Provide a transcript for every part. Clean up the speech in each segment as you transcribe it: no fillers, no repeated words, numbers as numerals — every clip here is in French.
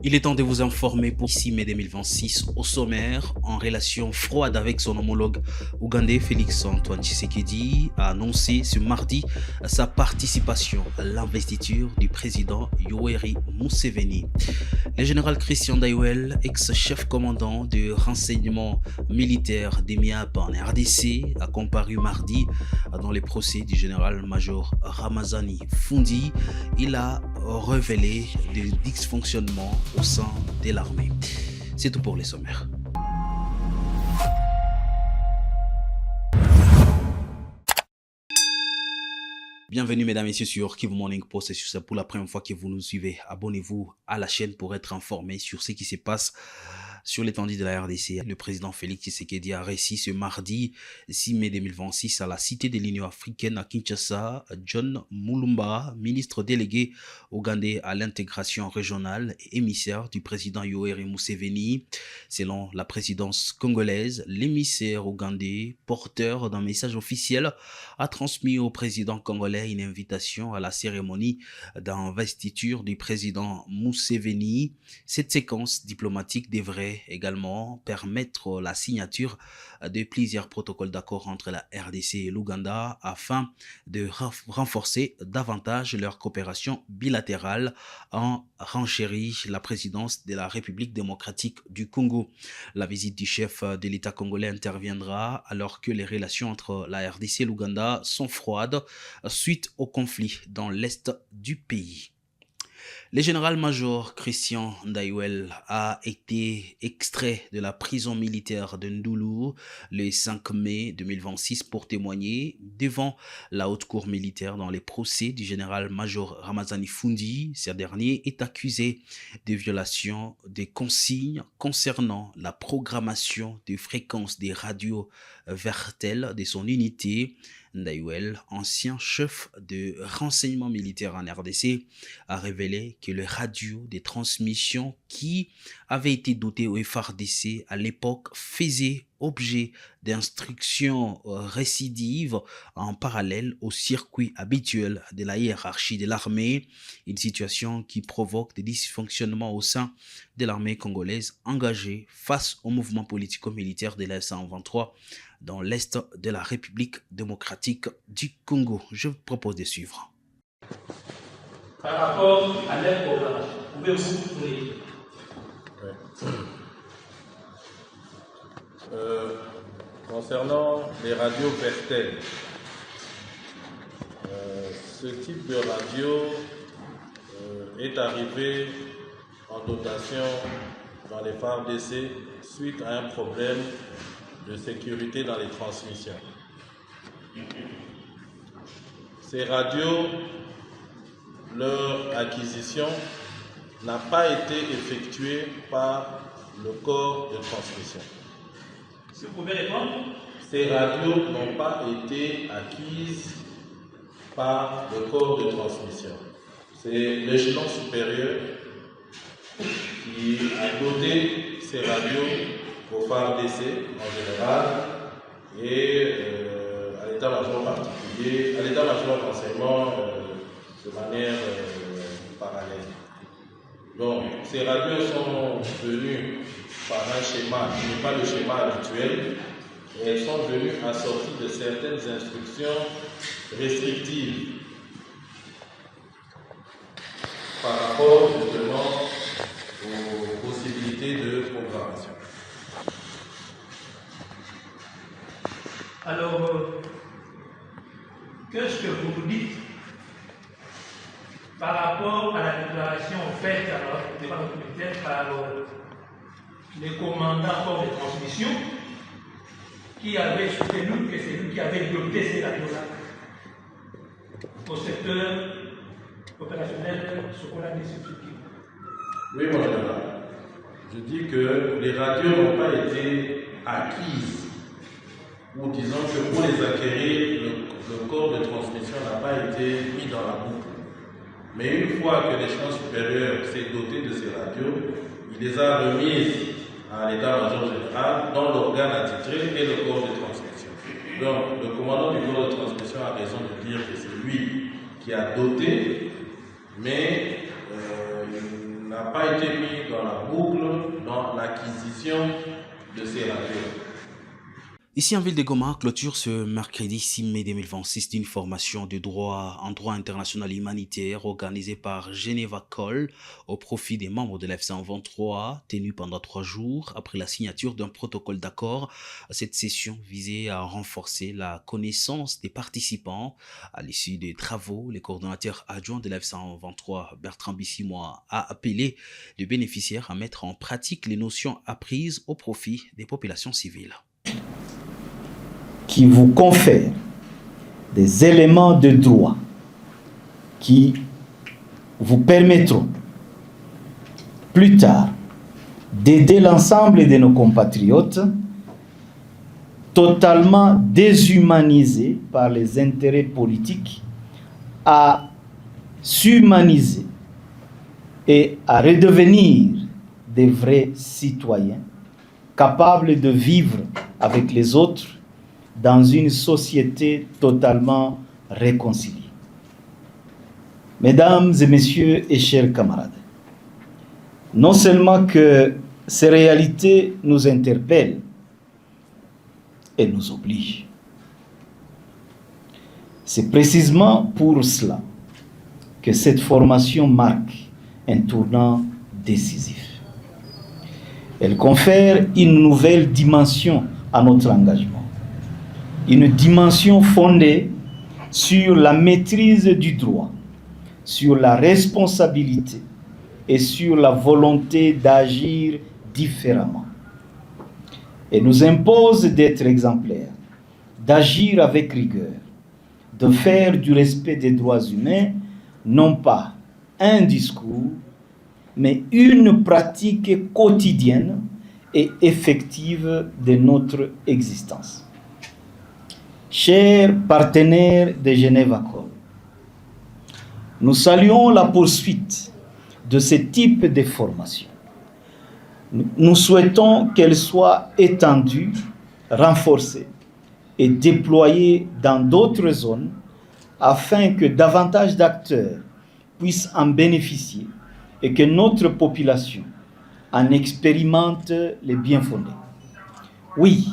Il est temps de vous informer pour 6 mai 2026 au sommaire, en relation froide avec son homologue ougandais Félix Antoine Tshisekedi, a annoncé ce mardi sa participation à l'investiture du président Yoweri Museveni. Le général Christian Daiwel, ex-chef commandant de renseignement militaire d'EMIAP en RDC, a comparu mardi dans les procès du général-major Ramazani Fundi. Il a révélé des dysfonctionnements au sein de l'armée. C'est tout pour les sommaires. Bienvenue mesdames et messieurs sur Kivu Morning Post, et si c'est pour la première fois que vous nous suivez, abonnez-vous à la chaîne pour être informé sur ce qui se passe sur l'étendue de la RDC. Le président Félix Tshisekedi a réussi ce mardi 6 mai 2026 à la Cité de l'Union africaine à Kinshasa, John Mulumba, ministre délégué ougandais à l'intégration régionale et émissaire du président Yoweri Museveni. Selon la présidence congolaise, l'émissaire ougandais, porteur d'un message officiel, a transmis au président congolais une invitation à la cérémonie d'investiture du président Museveni. Cette séquence diplomatique devrait également permettre la signature de plusieurs protocoles d'accord entre la RDC et l'Ouganda afin de renforcer davantage leur coopération bilatérale, en renchérit la présidence de la République démocratique du Congo. La visite du chef de l'État congolais interviendra alors que les relations entre la RDC et l'Ouganda sont froides suite au conflit dans l'est du pays. Le général-major Christian Daiwel a été extrait de la prison militaire de Ndulu le 5 mai 2026 pour témoigner devant la haute cour militaire dans les procès du général-major Ramazani Fundi. Ce dernier est accusé de violation des consignes concernant la programmation des fréquences des radios Vertel de son unité. Daiwel, ancien chef de renseignement militaire en RDC, a révélé que les radios des transmissions qui avaient été dotées au FARDC à l'époque faisaient objet d'instructions récidives en parallèle au circuit habituel de la hiérarchie de l'armée, une situation qui provoque des dysfonctionnements au sein de l'armée congolaise engagée face au mouvement politico-militaire de la S123 dans l'est de la République démocratique du Congo. Je vous propose de suivre. Par rapport à leur programme, pouvez-vous lire? Concernant les radios Vertel, ce type de radio est arrivé en dotation dans les FARDC suite à un problème de sécurité dans les transmissions. Ces radios, leur acquisition n'a pas été effectuée par le corps de transmission. Si vous pouvez répondre. Ces radios n'ont pas été acquises par le corps de transmission. C'est l'échelon supérieur qui a doté ces radios au FARDC en général et à l'état-major particulier, à l'état-major d'enseignement de manière parallèle. Donc, ces radios sont venues par un schéma qui n'est pas le schéma habituel, et elles sont venues assorties de certaines instructions restrictives par rapport justement aux possibilités de programmation. Alors, qu'est-ce que vous vous dites par rapport à la déclaration faite devant le comité par le commandant corps de transmission qui avait soutenu que c'est lui qui avait doté ces radios-là au secteur opérationnel Sokola des Sécurités? Oui, mon général. Je dis que les radios n'ont pas été acquises, ou disons que pour les acquérir, le corps de transmission n'a pas été mis dans la boucle. Mais une fois que l'échelon supérieur s'est doté de ces radios, il les a remises à l'état-major général, dont l'organe attitré et le corps de transmission. Donc, le commandant du corps de transmission a raison de dire que c'est lui qui a doté, mais n'a pas été mis dans la boucle dans l'acquisition de ces radios. Ici en ville de Goma, clôture ce mercredi 6 mai 2026 d'une formation de droit en droit international humanitaire organisée par Geneva Call au profit des membres de l'F-123, tenue pendant 3 jours après la signature d'un protocole d'accord. Cette session visait à renforcer la connaissance des participants. À l'issue des travaux, le coordonnateur adjoint de l'F-123, Bertrand Bissimois, a appelé les bénéficiaires à mettre en pratique les notions apprises au profit des populations civiles. Qui vous confère des éléments de droit qui vous permettront plus tard d'aider l'ensemble de nos compatriotes totalement déshumanisés par les intérêts politiques à s'humaniser et à redevenir des vrais citoyens capables de vivre avec les autres dans une société totalement réconciliée. Mesdames et messieurs et chers camarades, non seulement que ces réalités nous interpellent et nous obligent, c'est précisément pour cela que cette formation marque un tournant décisif. Elle confère une nouvelle dimension à notre engagement. Une dimension fondée sur la maîtrise du droit, sur la responsabilité et sur la volonté d'agir différemment. Et nous impose d'être exemplaires, d'agir avec rigueur, de faire du respect des droits humains non pas un discours, mais une pratique quotidienne et effective de notre existence. Chers partenaires de Geneva Call, nous saluons la poursuite de ce type de formation. Nous souhaitons qu'elle soit étendue, renforcée et déployée dans d'autres zones afin que davantage d'acteurs puissent en bénéficier et que notre population en expérimente les bienfondés. Oui,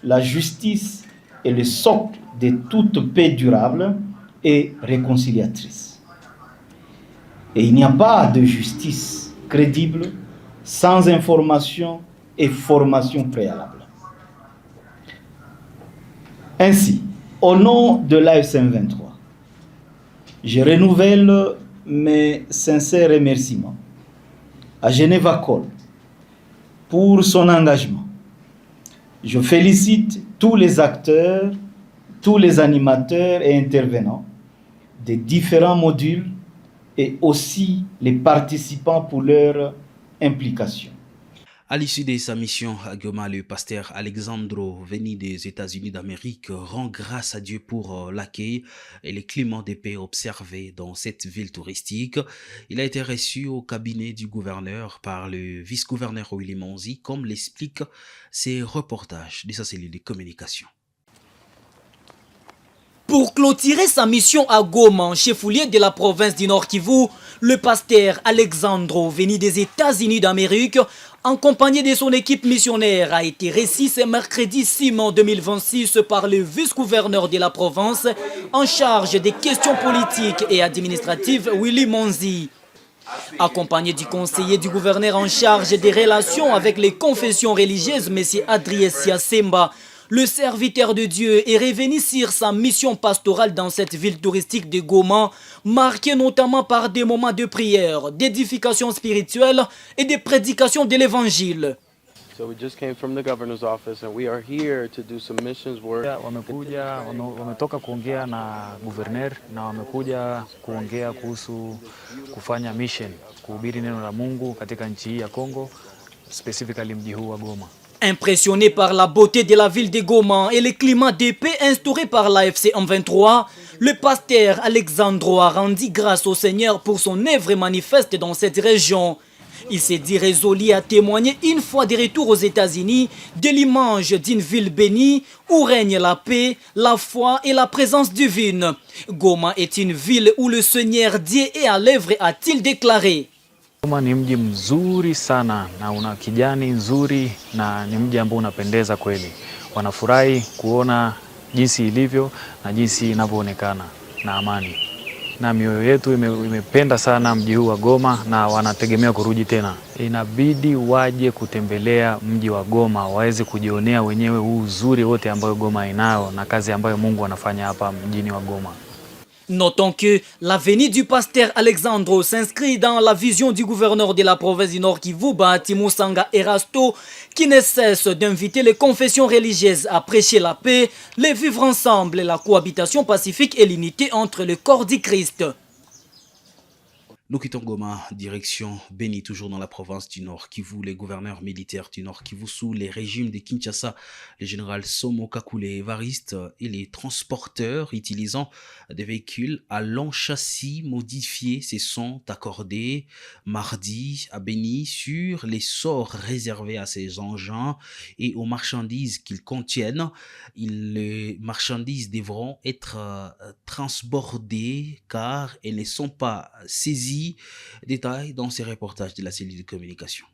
la justice est le socle de toute paix durable et réconciliatrice. Et il n'y a pas de justice crédible sans information et formation préalable. Ainsi, au nom de l'AF-123, je renouvelle mes sincères remerciements à Geneva Call pour son engagement. Je félicite tous les acteurs, tous les animateurs et intervenants des différents modules et aussi les participants pour leur implication. À l'issue de sa mission à Goma, le pasteur Alexandro, venu des États-Unis d'Amérique, rend grâce à Dieu pour l'accueil et le climat de paix observé dans cette ville touristique. Il a été reçu au cabinet du gouverneur par le vice-gouverneur Willy Monzi, comme l'expliquent ces reportages de sa cellule de communication. Pour clôturer sa mission à Goma, chef-lieu de la province du Nord Kivu, le pasteur Alexandro, venu des États-Unis d'Amérique, accompagné de son équipe missionnaire, a été reçu ce mercredi 6 mai 2026 par le vice-gouverneur de la province en charge des questions politiques et administratives, Willy Monzi. Accompagné du conseiller du gouverneur en charge des relations avec les confessions religieuses, M. Adrien Siasemba, le serviteur de Dieu est revenu sur sa mission pastorale dans cette ville touristique de Goma, marquée notamment par des moments de prière, d'édification spirituelle et de prédication de l'évangile. So we just came from the governor's office and we are here to do some missions work. Wametoka kuongea na gouverneur na wamekuja kuongea kuhusu kufanya mission, kuhubiri neno la Mungu katika nchi hii ya Kongo, specifically mji huu wa Goma. Impressionné par la beauté de la ville de Goma et le climat de paix instauré par l'AFC M23, le pasteur Alexandro a rendu grâce au Seigneur pour son œuvre manifeste dans cette région. Il s'est dit résolu à témoigner une fois de retour aux États-Unis de l'image d'une ville bénie où règne la paix, la foi et la présence divine. Goma est une ville où le Seigneur Dieu est à l'œuvre, a-t-il déclaré. Goma ni mji mzuri sana na una kijani nzuri na ni mji ambao unapendeza kweli. Wanafurahi kuona jinsi ilivyo na jinsi inavyoonekana na amani. Na mioyo yetu imependa sana mji huu wa Goma na wanategemea kurudi tena. Inabidi waje kutembelea mji wa Goma, waweze kujionea wenyewe huu uzuri wote ambao Goma inayo na kazi ambayo Mungu anafanya hapa mjini wa Goma. Notons que la venue du pasteur Alexandro s'inscrit dans la vision du gouverneur de la province du Nord Kivu, Bahati Musanga Erasto, qui ne cesse d'inviter les confessions religieuses à prêcher la paix, le vivre ensemble, la cohabitation pacifique et l'unité entre le corps du Christ. Nous quittons Goma, direction Beni, toujours dans la province du Nord Kivu. Les gouverneurs militaires du Nord Kivu sous les régimes de Kinshasa, le général Somo Kakule Evariste et les transporteurs utilisant des véhicules à long châssis modifiés se sont accordés mardi à Beni sur les sorts réservés à ces engins et aux marchandises qu'ils contiennent. Les marchandises devront être transbordées car elles ne sont pas saisies. Détails dans ces reportages de la cellule de communication.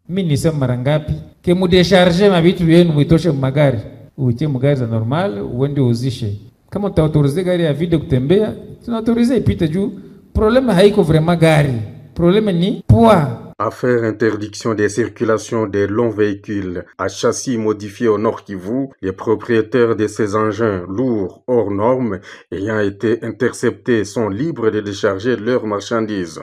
Mimi nisema mara ngapi ke mudesharge mabitu yenu muitoshe magari uitie magari za normal uende uzishe. Kama utaautorize gari ya vide kutembea tunaautorize ipite juu problème haiko vraiment gari, problème ni poids. À faire interdiction des circulations des longs véhicules à châssis modifiés au Nord Kivu, les propriétaires de ces engins lourds hors normes ayant été interceptés sont libres de décharger leurs marchandises.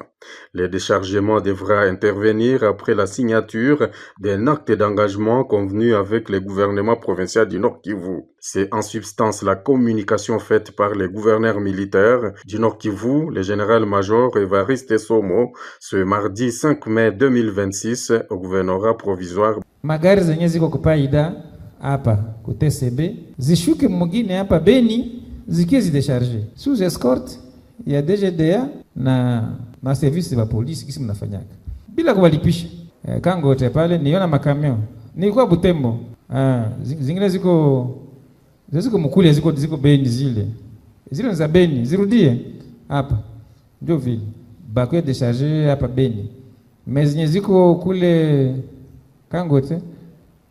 Le déchargement devra intervenir après la signature d'un acte d'engagement convenu avec le gouvernement provincial du Nord Kivu. C'est en substance la communication faite par les gouverneurs militaires du Nord Kivu, le général-major Evariste Somo, ce mardi 5 mai 2026 au gouvernorat provisoire. Magari zenye ziko kupaida hapa kutcb zishuke mwingine hapa Beni zikie zidesharge sous escorte ya DGDA na service ya polisi kisi mnafanyaka bila kuwalipisha. Kangote pale niona makamio nilikuwa Butembo, zingine ziko mkule ziko Beni, zile za Beni zirudie hapa ndio vile bakwe décharger hapa Beni, mais zenye ziko kule Kangote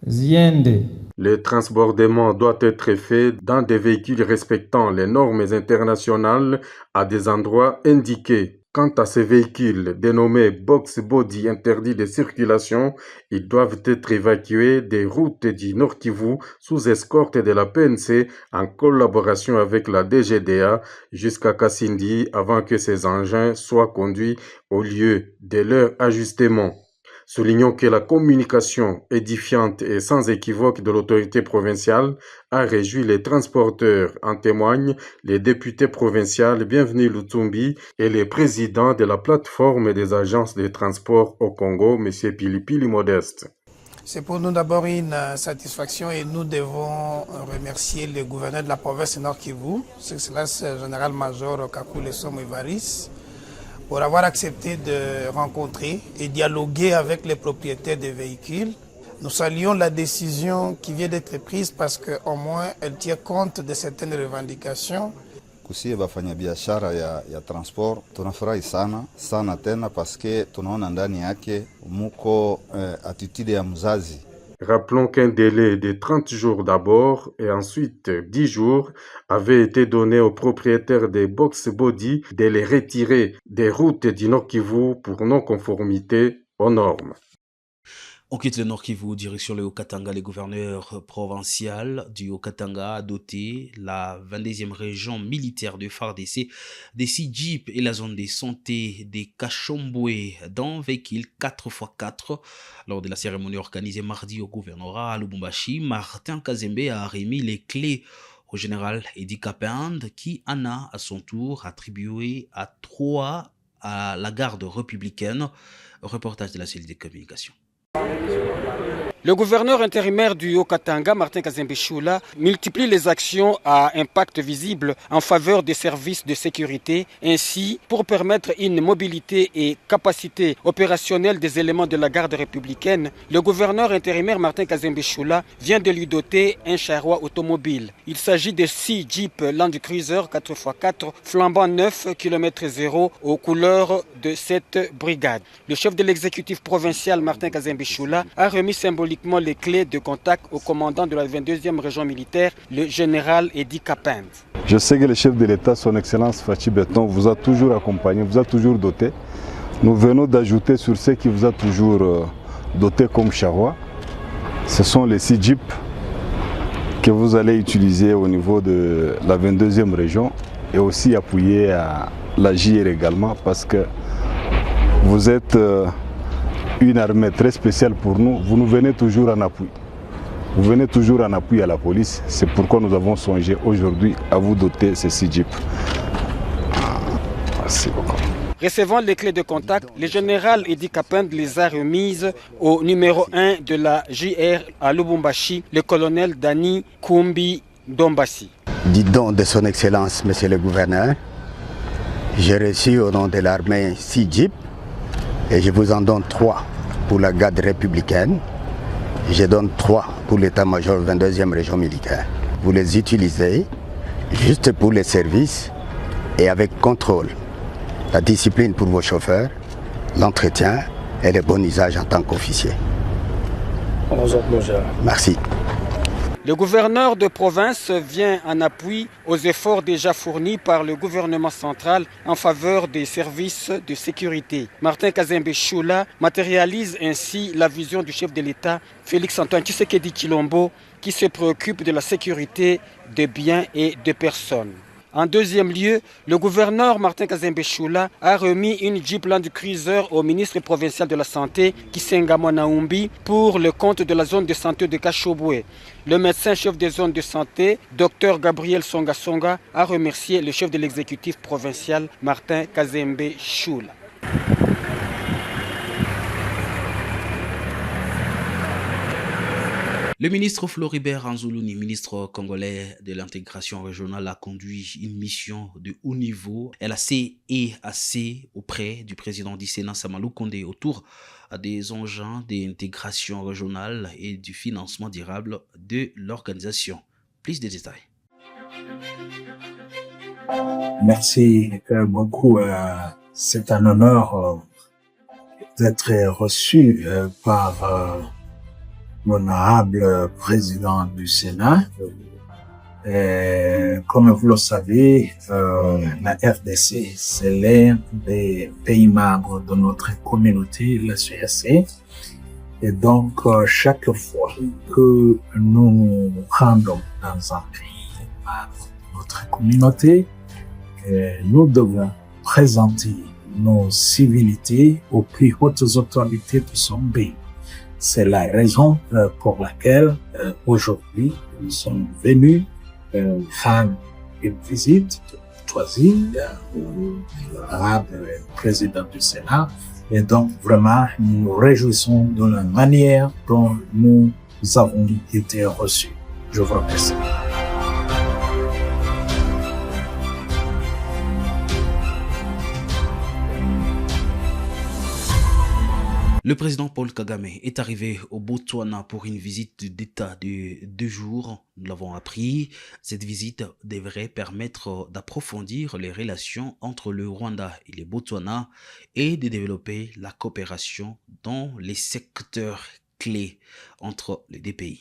ziende. Le transbordement doit être fait dans des véhicules respectant les normes internationales à des endroits indiqués. Quant à ces véhicules dénommés box body interdits de circulation, ils doivent être évacués des routes du Nord Kivu sous escorte de la PNC en collaboration avec la DGDA jusqu'à Kassindi avant que ces engins soient conduits au lieu de leur ajustement. Soulignons que la communication édifiante et sans équivoque de l'autorité provinciale a réjoui les transporteurs. En témoignent les députés provinciaux Bienvenue Lutumbi et le président de la plateforme des agences de transport au Congo, M. Pilipili Modeste. C'est pour nous d'abord une satisfaction et nous devons remercier le gouverneur de la province Nord Kivu, c'est Excellence général-major Kakule Somo Evariste, pour avoir accepté de rencontrer et dialoguer avec les propriétaires des véhicules. Nous saluons la décision qui vient d'être prise parce qu'au moins elle tient compte de certaines revendications. Kusie bafanyabiashara ya transport tunafurahi sana tena paske tunaona ndani yake muko attitude ya mzazi. Rappelons qu'un délai de 30 jours d'abord et ensuite 10 jours avait été donné aux propriétaires des box body de les retirer des routes du Nord Kivu pour non-conformité aux normes. On quitte le Nord Kivu, direction le Haut-Katanga. Le gouverneur provincial du Haut-Katanga a doté la 22e région militaire de FARDC des 6 jeeps et la zone de santé des Kachomboué d'un véhicule 4x4. Lors de la cérémonie organisée mardi au gouvernorat à Lubumbashi, Martin Kazembe a remis les clés au général Edi Kapend qui en a à son tour attribué à 3 à la garde républicaine. Reportage de la cellule de communication. Le gouverneur intérimaire du Haut-Katanga, Martin Kazembe Choula, multiplie les actions à impact visible en faveur des services de sécurité, ainsi pour permettre une mobilité et capacité opérationnelle des éléments de la garde républicaine. Le gouverneur intérimaire Martin Kazembe Choula vient de lui doter un charroi automobile. Il s'agit de 6 Jeep Land Cruiser 4x4 flambant 9 km/0 aux couleurs de cette brigade. Le chef de l'exécutif provincial Martin Kazembe Choula a remis symboliquement les clés de contact au commandant de la 22e région militaire, le général Edi Kapend. Je sais que le chef de l'État, son Excellence Fachi Beton, vous a toujours accompagné, vous a toujours doté. Nous venons d'ajouter sur ce qui vous a toujours doté comme charroi. Ce sont les 6 Jeeps que vous allez utiliser au niveau de la 22e région et aussi appuyer à la JR également parce que vous êtes une armée très spéciale pour nous. Vous nous venez toujours en appui. Vous venez toujours en appui à la police. C'est pourquoi nous avons songé aujourd'hui à vous doter ces 6 Jeeps. Merci beaucoup. Recevant les clés de contact, le général Edi Kapend les a remises au numéro 1 de la JR à Lubumbashi, le colonel Dani Kumbi Dombassi. Dis donc de son Excellence, Monsieur le Gouverneur, j'ai reçu au nom de l'armée 6 Jeeps et je vous en donne 3 pour la garde républicaine. Je donne 3 pour l'état-major 22e région militaire. Vous les utilisez juste pour les services et avec contrôle. La discipline pour vos chauffeurs, l'entretien et le bon usage en tant qu'officier. Merci. Le gouverneur de province vient en appui aux efforts déjà fournis par le gouvernement central en faveur des services de sécurité. Martin Kazembe Choula matérialise ainsi la vision du chef de l'État, Félix Antoine Tshisekedi Tshilombo, qui se préoccupe de la sécurité des biens et des personnes. En deuxième lieu, le gouverneur Martin Kazembe Choula a remis une Jeep Land Cruiser au ministre provincial de la Santé, Kisenga Naumbi, pour le compte de la zone de santé de Kachobwe. Le médecin-chef des zones de santé, Dr Gabriel Songa Songa, a remercié le chef de l'exécutif provincial, Martin Kazembe Choula. Le ministre Floribert Anzoulouni, ministre congolais de l'intégration régionale, a conduit une mission de haut niveau, LAC et AC, auprès du président du Sénat, Samalou Kondé, autour des enjeux d'intégration régionale et du financement durable de l'organisation. Plus de détails. Merci beaucoup. C'est un honneur d'être reçu par l'honorable président du Sénat. Comme vous le savez, la RDC, c'est l'un des pays membres de notre communauté, la CRC. Et donc, chaque fois que nous nous rendons dans un pays membre de notre communauté, nous devons présenter nos civilités aux plus hautes autorités de son pays. C'est la raison pour laquelle aujourd'hui nous sommes venus faire une visite de courtoisie au l'honorable président du Sénat. Et donc vraiment nous nous réjouissons de la manière dont nous avons été reçus. Je vous remercie. Le président Paul Kagame est arrivé au Botswana pour une visite d'État de 2 jours. Nous l'avons appris. Cette visite devrait permettre d'approfondir les relations entre le Rwanda et le Botswana et de développer la coopération dans les secteurs clés entre les 2 pays.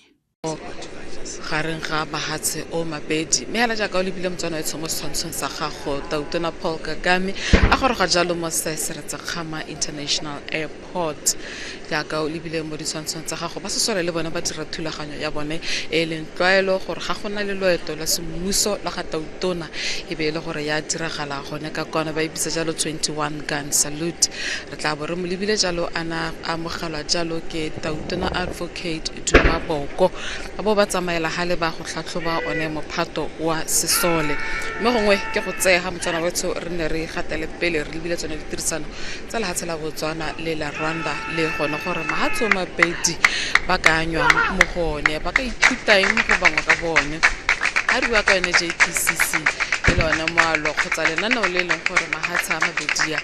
gareng ga mahatshe o mabedi mme hela jaaka o lebile motswana e tshomo setshwantshong sa gago Tautona Paul Kagame a goroga jalo mo Seretsekgama International Airport jaaka o lebile mo ditshwantshong tsa gago ba sesole le bona ba dira thulaganyo ya bone e leng tlwaelo gore ga gona le loeto la semmuso la ga Tautona e be le gore ya diragala gone ka kwana ba ibisa jalo 21 gun salute re tla bo re mo lebile jalo ana amogelwa jalo ke Tautona Advocate Duma Boko abo ba tsamaela hale ba go tlhatlhoba one mophato wa sesole mme gongwe ke go tsega motsana wetso re ne re gatele pele re lebile tsone ditirisano tsa lehatshe la Botswana le la Rwanda le gone gore mahatso mabedi ba ka anywang mo gone ba ka ithutang mo go bangwe ka bone a re bua ka yone JPCC le lone moalo kgotsa lenaneo le leng gore mahatsa a mabedi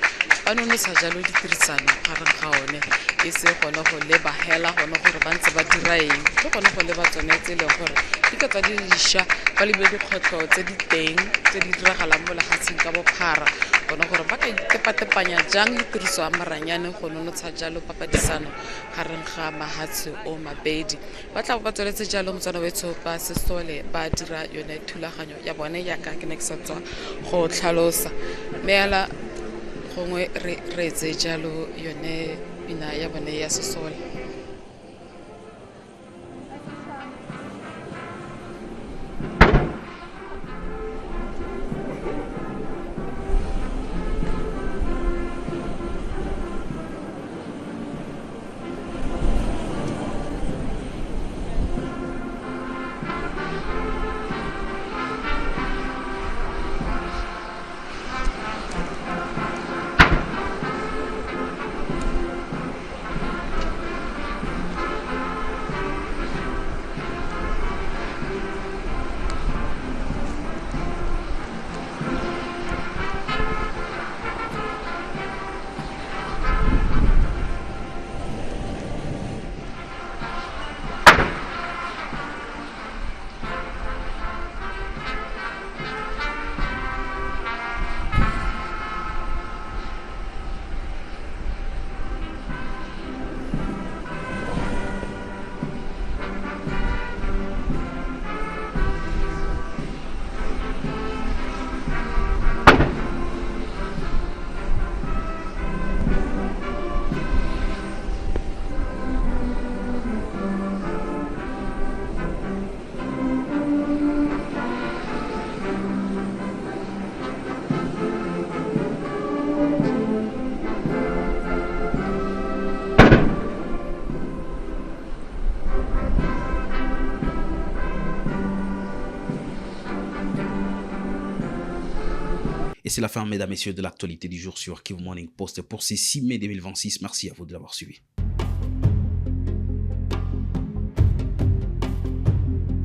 ba nonosa jalo ditirisano gareng ga one e se gone go leba hela gone gore ba ntse ba dira eng le gone go leba tsone tse leng gore di ka tsa di diša ba lebe dikgwetlho tse di teng tse di diragalang mo lefatsheng ka bophara gone gore ba ka itepatepanya jang le tiriso ya maranyane go nonotsha jalo papadisano gareng ga mahatshe o mabedi ba tla ba tsweletse jalo motsana wetso ba Sesole ba dira yone thulaganyo ya bone yaka ke ne ke sa tswa go tlhalosa meela gongwe re etse jalo yone pina ya bone ya Sesole. Et c'est la fin, mesdames et messieurs, de l'actualité du jour sur Kivu Morning Post pour ce 6 mai 2026. Merci à vous de l'avoir suivi.